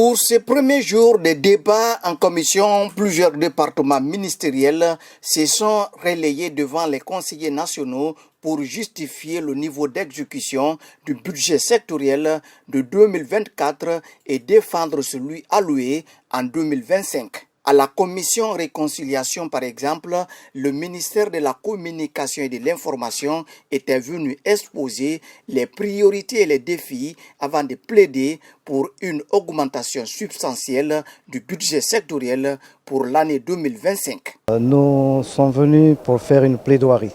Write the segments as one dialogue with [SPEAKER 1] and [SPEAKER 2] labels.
[SPEAKER 1] Pour ces premiers jours de débat en commission, plusieurs départements ministériels se sont relayés devant les conseillers nationaux pour justifier le niveau d'exécution du budget sectoriel de 2024 et défendre celui alloué en 2025. À la commission réconciliation, par exemple, le ministère de la Communication et de l'Information était venu exposer les priorités et les défis avant de plaider pour une augmentation substantielle du budget sectoriel pour l'année 2025.
[SPEAKER 2] Nous sommes venus pour faire une plaidoirie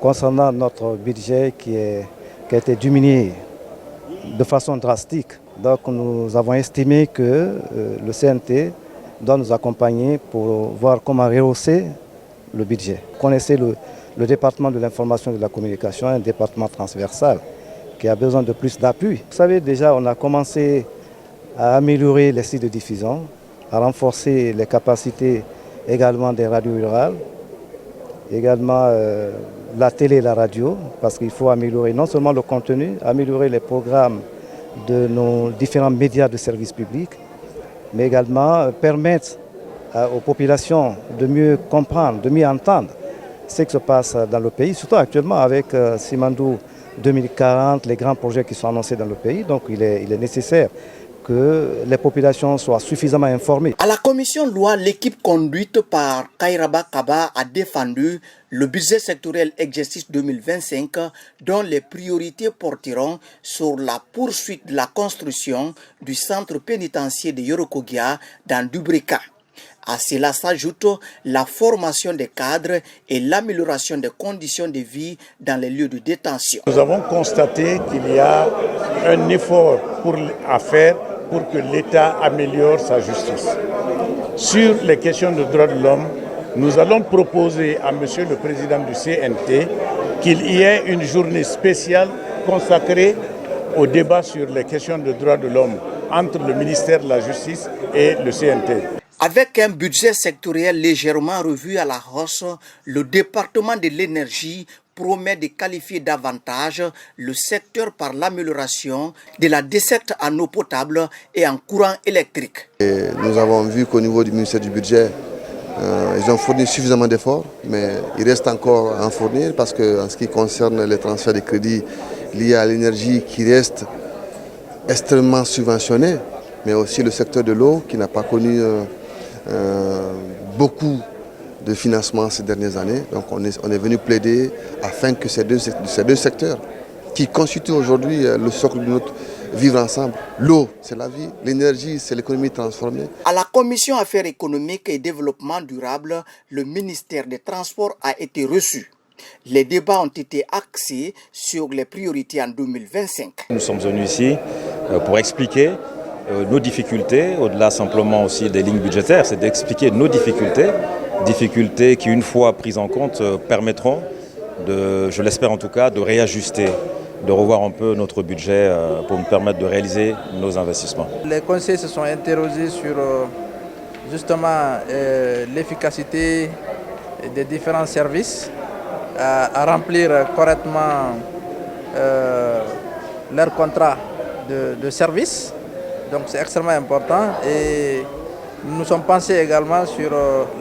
[SPEAKER 2] concernant notre budget qui a été diminué de façon drastique. Donc nous avons estimé que le CNT doit nous accompagner pour voir comment rehausser le budget. Vous connaissez le département de l'information et de la communication, un département transversal qui a besoin de plus d'appui. Vous savez, déjà, on a commencé à améliorer les sites de diffusion, à renforcer les capacités également des radios rurales, également la télé et la radio, parce qu'il faut améliorer non seulement le contenu, améliorer les programmes de nos différents médias de service public, mais également permettre aux populations de mieux comprendre, de mieux entendre ce qui se passe dans le pays, surtout actuellement avec Simandou 2040, les grands projets qui sont annoncés dans le pays. Donc il est nécessaire que les populations soient suffisamment informées.
[SPEAKER 1] À la commission loi, l'équipe conduite par Kairaba Kaba a défendu le budget sectoriel exercice 2025 dont les priorités porteront sur la poursuite de la construction du centre pénitentiaire de Yorokogia dans Dubrika. À cela s'ajoute la formation des cadres et l'amélioration des conditions de vie dans les lieux de détention.
[SPEAKER 3] Nous avons constaté qu'il y a un effort à faire pour que l'État améliore sa justice. Sur les questions de droits de l'homme, nous allons proposer à Monsieur le Président du CNT qu'il y ait une journée spéciale consacrée au débat sur les questions de droits de l'homme entre le ministère de la Justice et le CNT.
[SPEAKER 1] Avec un budget sectoriel légèrement revu à la hausse, le département de l'énergie promet de qualifier davantage le secteur par l'amélioration de la desserte en eau potable et en courant électrique.
[SPEAKER 4] Nous avons vu qu'au niveau du ministère du Budget, ils ont fourni suffisamment d'efforts, mais il reste encore à en fournir parce qu'en ce qui concerne les transferts de crédits liés à l'énergie qui reste extrêmement subventionné, mais aussi le secteur de l'eau qui n'a pas connu beaucoup de financement ces dernières années. Donc on est venu plaider afin que ces deux secteurs qui constituent aujourd'hui le socle de notre vivre ensemble. L'eau, c'est la vie. L'énergie, c'est l'économie transformée.
[SPEAKER 1] À la Commission Affaires économiques et développement durable, le ministère des Transports a été reçu. Les débats ont été axés sur les priorités en 2025.
[SPEAKER 5] Nous sommes venus ici pour expliquer nos difficultés, au-delà simplement aussi des lignes budgétaires, c'est d'expliquer nos difficultés qui, une fois prises en compte, permettront, je l'espère en tout cas, de réajuster, de revoir un peu notre budget pour nous permettre de réaliser nos investissements.
[SPEAKER 6] Les conseillers se sont interrogés sur justement l'efficacité des différents services à remplir correctement leur contrat de service. Donc c'est extrêmement important et nous nous sommes penchés également sur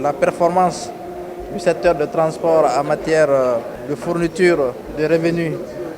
[SPEAKER 6] la performance du secteur de transport en matière de fourniture de revenus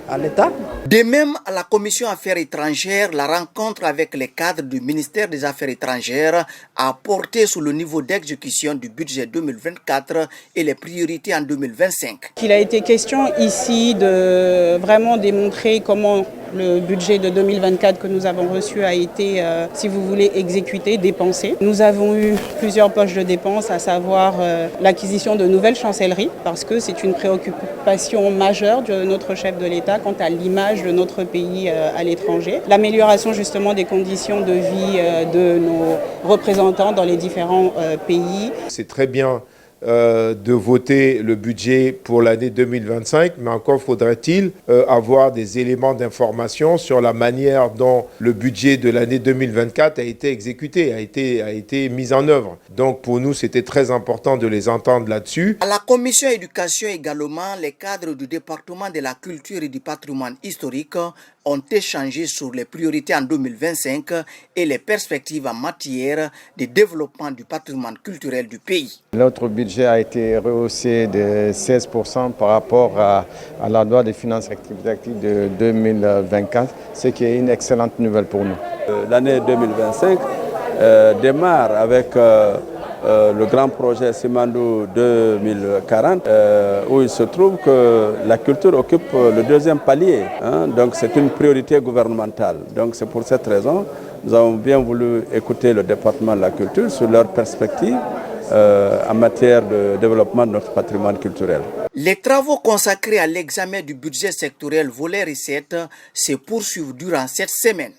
[SPEAKER 6] à l'État.
[SPEAKER 1] De même, à la Commission Affaires étrangères, la rencontre avec les cadres du ministère des Affaires étrangères a porté sur le niveau d'exécution du budget 2024 et les priorités en 2025.
[SPEAKER 7] Il a été question ici de vraiment démontrer comment le budget de 2024 que nous avons reçu a été, si vous voulez, exécuté, dépensé. Nous avons eu plusieurs poches de dépenses, à savoir l'acquisition de nouvelles chancelleries, parce que c'est une préoccupation majeure de notre chef de l'État quant à l'image de notre pays à l'étranger. L'amélioration justement des conditions de vie de nos représentants dans les différents pays.
[SPEAKER 8] C'est très bien de voter le budget pour l'année 2025, mais encore faudrait-il avoir des éléments d'information sur la manière dont le budget de l'année 2024 a été exécuté, a été mis en œuvre. Donc pour nous, c'était très important de les entendre là-dessus.
[SPEAKER 1] À la commission éducation également, les cadres du département de la culture et du patrimoine historique ont échangé sur les priorités en 2025 et les perspectives en matière de développement du patrimoine culturel du pays.
[SPEAKER 9] Notre budget a été rehaussé de 16% par rapport à la loi des finances rectificatives de 2024, ce qui est une excellente nouvelle pour nous.
[SPEAKER 10] L'année 2025 démarre avec le grand projet Simandou 2040, où il se trouve que la culture occupe le deuxième palier. Donc c'est une priorité gouvernementale. Donc c'est pour cette raison que nous avons bien voulu écouter le département de la culture sur leurs perspectives en matière de développement de notre patrimoine culturel.
[SPEAKER 1] Les travaux consacrés à l'examen du budget sectoriel volet recettes se poursuivent durant cette semaine.